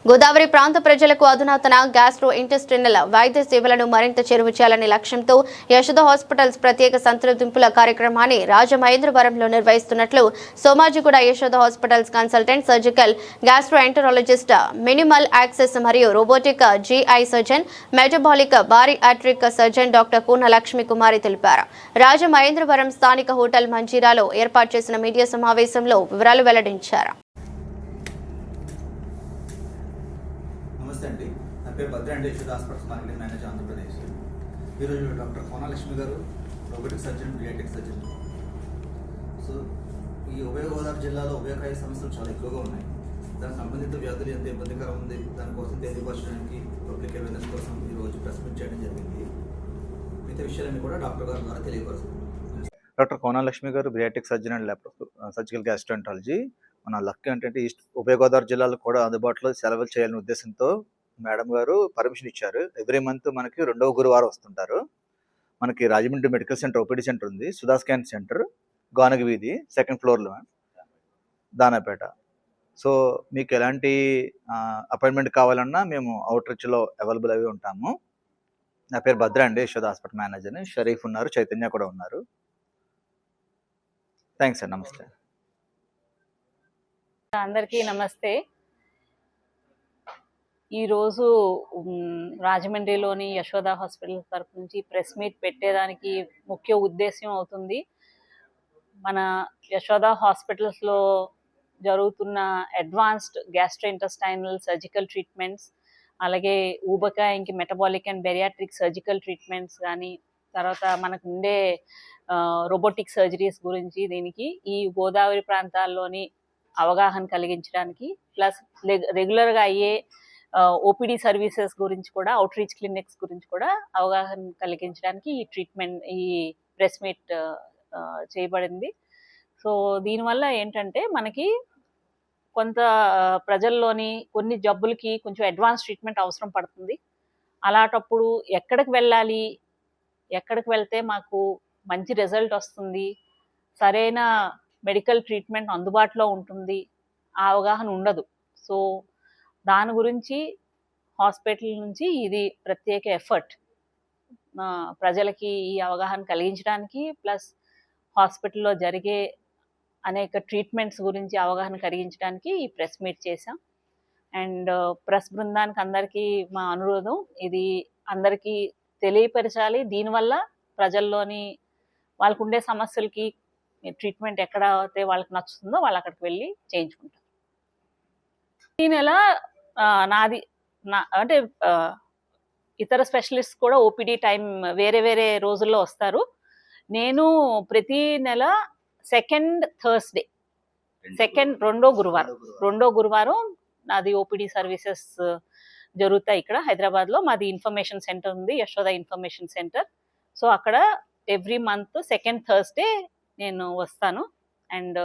గోదావరి ప్రాంత ప్రజలకు అధునాతన గ్యాస్ట్రో ఇంటెస్టినల్ వైద్య సేవలను మరింత చేరువ చేయాలనే లక్ష్యంతో యశోద హాస్పిటల్స్ ప్రత్యేక సంప్రదింపుల కార్యక్రమాన్ని రాజమహేంద్రవరంలో నిర్వహిస్తున్నట్లు Somajiguda Yashoda Hospitals consultant surgical gastroenterologist minimal access మరియు robotic GI surgeon metabolic bariatric surgeon doctor Purna Lakshmi Kumari తెలిపారు. రాజమహేంద్రవరం స్థానిక హోటల్ మంజీరాలో ఏర్పాటు చేసిన మీడియా సమావేశంలో వివరాలు వెల్లడించారు. నమస్తే అండి, నా పేరు భద్ర అండి, Yashoda hospitals marketing manager Andhra Pradesh. ఈరోజు డాక్టర్ పూర్ణ లక్ష్మి గారు robotic surgeon, paediatric surgeon. So ఈ ఉభయ గోదావరి జిల్లాలో ఉభయకాయ సమస్యలు చాలా ఎక్కువగా ఉన్నాయి. దానికి సంబంధిత వ్యాధులు ఎంత ఇబ్బందికరం ఉంది, దానికోసం తెలియపరచడానికి పబ్లిక్ అవేర్నెస్ కోసం ఈరోజు ప్రెస్ మీట్ చేయడం జరిగింది. మిగతా విషయాలన్నీ కూడా డాక్టర్ గారి ద్వారా తెలియపరుస్తుంది. డాక్టర్ పూర్ణ లక్ష్మి గారు paediatric surgeon and surgical gastroenterology. మన లక్ ఏంటంటే ఉభయ గోదావరి జిల్లాలో కూడా అందుబాటులో సెలవులు చేయాలనే ఉద్దేశంతో మేడం గారు పర్మిషన్ ఇచ్చారు. ఎవ్రీ మంత్ మనకి 2వ గురువారం వస్తుంటారు. మనకి Rajahmundry medical centre OPD centre ఉంది, సుధా స్కాన్ సెంటర్, గానగ వీధి 2nd ఫ్లోర్లో, దానాపేట. సో మీకు ఎలాంటి అపాయింట్మెంట్ కావాలన్నా మేము అవుట్ రీచ్లో అవైలబుల్ అవి ఉంటాము. నా పేరు భద్ర అండి, యశోద హాస్పిటల్ మేనేజర్ని. షరీఫ్ ఉన్నారు, చైతన్య కూడా ఉన్నారు. థ్యాంక్స్ అండి, నమస్తే. అందరికీ నమస్తే. ఈరోజు రాజమండ్రిలోని యశోద హాస్పిటల్ తరఫు నుంచి ప్రెస్ మీట్ పెట్టేదానికి ముఖ్య ఉద్దేశం అవుతుంది. మన యశోద హాస్పిటల్స్లో జరుగుతున్న అడ్వాన్స్డ్ గ్యాస్ట్రోఇంటెస్టైనల్ సర్జికల్ ట్రీట్మెంట్స్, అలాగే ఊబకాయంకి metabolic and bariatric surgical treatments కానీ, తర్వాత మనకు ఉండే రోబోటిక్ సర్జరీస్ గురించి దీనికి ఈ గోదావరి ప్రాంతాల్లోని అవగాహన కలిగించడానికి, ప్లస్ రెగ్యులర్గా అయ్యే ఓపీడీ సర్వీసెస్ గురించి కూడా, అవుట్ రీచ్ క్లినిక్స్ గురించి కూడా అవగాహన కలిగించడానికి ఈ ప్రెస్ మీట్ చేయబడింది. సో దీనివల్ల ఏంటంటే మనకి కొంత ప్రజల్లోని కొన్ని జబ్బులకి కొంచెం అడ్వాన్స్ ట్రీట్మెంట్ అవసరం పడుతుంది. అలాంటప్పుడు ఎక్కడికి వెళ్ళాలి, ఎక్కడికి వెళ్తే మాకు మంచి రిజల్ట్ వస్తుంది, సరైన మెడికల్ ట్రీట్మెంట్ అందుబాటులో ఉంటుంది, ఆ అవగాహన ఉండదు. సో దాని గురించి హాస్పిటల్ నుంచి ఇది ప్రత్యేక ఎఫర్ట్ ప్రజలకి ఈ అవగాహన కలిగించడానికి, ప్లస్ హాస్పిటల్లో జరిగే అనేక ట్రీట్మెంట్స్ గురించి అవగాహన కలిగించడానికి ఈ ప్రెస్ మీట్ చేశాం. అండ్ ప్రెస్ బృందానికి అందరికీ మా అనురోధం, ఇది అందరికీ తెలియపరచాలి. దీనివల్ల ప్రజల్లోని వాళ్ళకు ఉండే సమస్యలకి ట్రీట్మెంట్ ఎక్కడ అయితే వాళ్ళకి నచ్చుతుందో వాళ్ళు అక్కడికి వెళ్ళి చేయించుకుంటారు. ఈ నెల అంటే ఇతర స్పెషలిస్ట్ కూడా ఓపీడీ టైం వేరే వేరే రోజుల్లో వస్తారు. నేను ప్రతి నెల సెకండ్ థర్స్డే, రెండో గురువారం నాది ఓపీడీ సర్వీసెస్ జరుగుతాయి. ఇక్కడ హైదరాబాద్లో మాది ఇన్ఫర్మేషన్ సెంటర్ ఉంది, యశోద ఇన్ఫర్మేషన్ సెంటర్. సో అక్కడ ఎవ్రీ మంత్ సెకండ్ థర్స్డే నేను వస్తాను. అండ్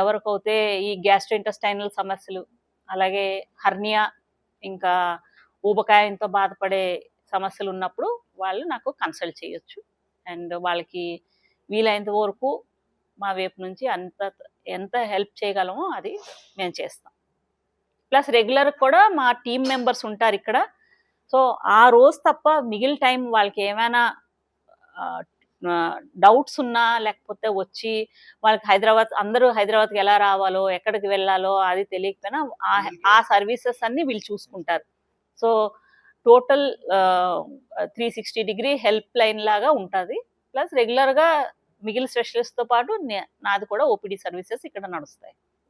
ఎవరికైతే ఈ గ్యాస్ట్రోఇంటెస్టైనల్ సమస్యలు, అలాగే హర్నియా, ఇంకా ఊబకాయంతో బాధపడే సమస్యలు ఉన్నప్పుడు వాళ్ళు నాకు కన్సల్ట్ చేయొచ్చు. అండ్ వాళ్ళకి వీలైనంత వరకు మా వైపు నుంచి ఎంత హెల్ప్ చేయగలమో అది మేము చేస్తాం. ప్లస్ రెగ్యులర్ కూడా మా టీం మెంబర్స్ ఉంటారు ఇక్కడ. సో ఆ రోజు తప్ప మిగిలిన టైం వాళ్ళకి ఏమైనా డౌట్స్ ఉన్నా, లేకపోతే వచ్చి వాళ్ళకి అందరూ హైదరాబాద్కి ఎలా రావాలో, ఎక్కడికి వెళ్ళాలో అది తెలియకపోయినా ఆ సర్వీసెస్ అన్నీ వీళ్ళు చూసుకుంటారు. So total 360 degree help line లాగా ఉంటుంది. ప్లస్ రెగ్యులర్గా మిగిలిన స్పెషలిస్ట్తో పాటు నాది కూడా ఓపీడీ సర్వీసెస్ ఇక్కడ నడుస్తాయి.